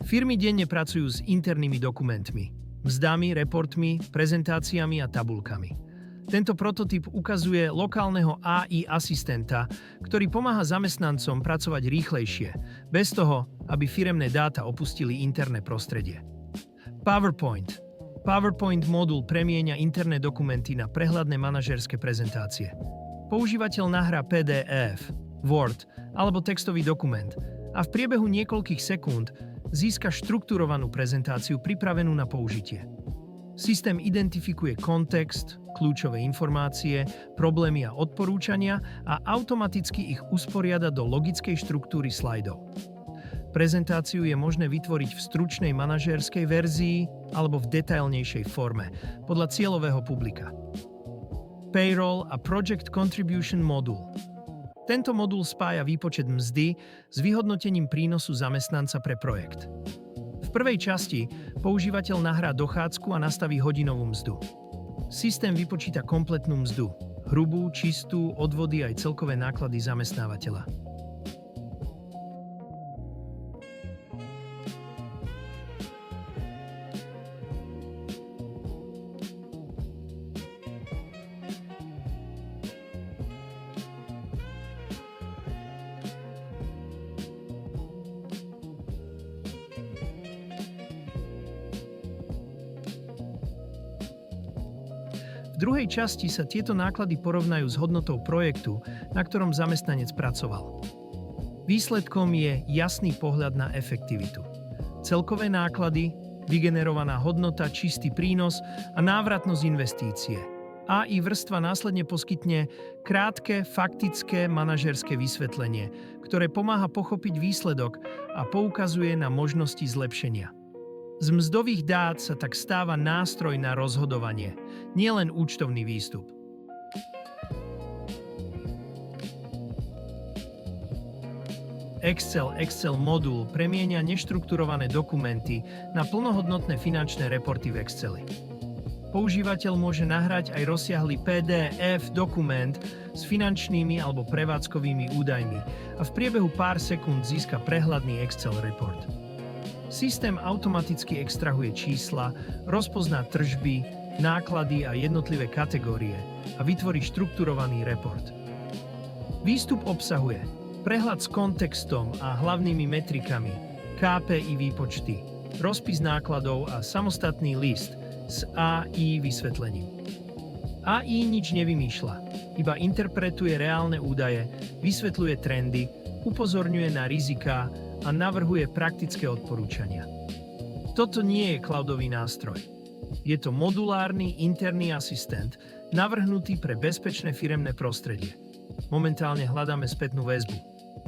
Firmy denne pracujú s internými dokumentmi, mzdami, reportmi, prezentáciami a tabuľkami. Tento prototyp ukazuje lokálneho AI asistenta, ktorý pomáha zamestnancom pracovať rýchlejšie, bez toho, aby firemné dáta opustili interné prostredie. PowerPoint. PowerPoint modul premieňa interné dokumenty na prehľadné manažérske prezentácie. Používateľ nahrá PDF, Word alebo textový dokument a v priebehu niekoľkých sekúnd získa štrukturovanú prezentáciu pripravenú na použitie. Systém identifikuje kontext, kľúčové informácie, problémy a odporúčania a automaticky ich usporiada do logickej štruktúry slajdov. Prezentáciu je možné vytvoriť v stručnej manažérskej verzii alebo v detailnejšej forme, podľa cieľového publika. Payroll a Project Contribution modul. Tento modul spája výpočet mzdy s vyhodnotením prínosu zamestnanca pre projekt. V prvej časti používateľ nahrá dochádzku a nastaví hodinovú mzdu. Systém vypočíta kompletnú mzdu, hrubú, čistú, odvody aj celkové náklady zamestnávateľa. V druhej časti sa tieto náklady porovnajú s hodnotou projektu, na ktorom zamestnanec pracoval. Výsledkom je jasný pohľad na efektivitu. Celkové náklady, vygenerovaná hodnota, čistý prínos a návratnosť investície. AI vrstva následne poskytne krátke, faktické manažérske vysvetlenie, ktoré pomáha pochopiť výsledok a poukazuje na možnosti zlepšenia. Z mzdových dát sa tak stáva nástroj na rozhodovanie, nielen účtovný výstup. Excel modul premieňa neštrukturované dokumenty na plnohodnotné finančné reporty v Exceli. Používateľ môže nahrať aj rozsiahly PDF dokument s finančnými alebo prevádzkovými údajmi a v priebehu pár sekúnd získa prehľadný Excel report. Systém automaticky extrahuje čísla, rozpozná tržby, náklady a jednotlivé kategórie a vytvorí štrukturovaný report. Výstup obsahuje prehľad s kontextom a hlavnými metrikami, KPI výpočty, rozpis nákladov a samostatný list s AI vysvetlením. AI nič nevymýšľa, iba interpretuje reálne údaje, vysvetľuje trendy, upozorňuje na riziká a navrhuje praktické odporúčania. Toto nie je cloudový nástroj. Je to modulárny interný asistent, navrhnutý pre bezpečné firemné prostredie. Momentálne hľadáme spätnú väzbu.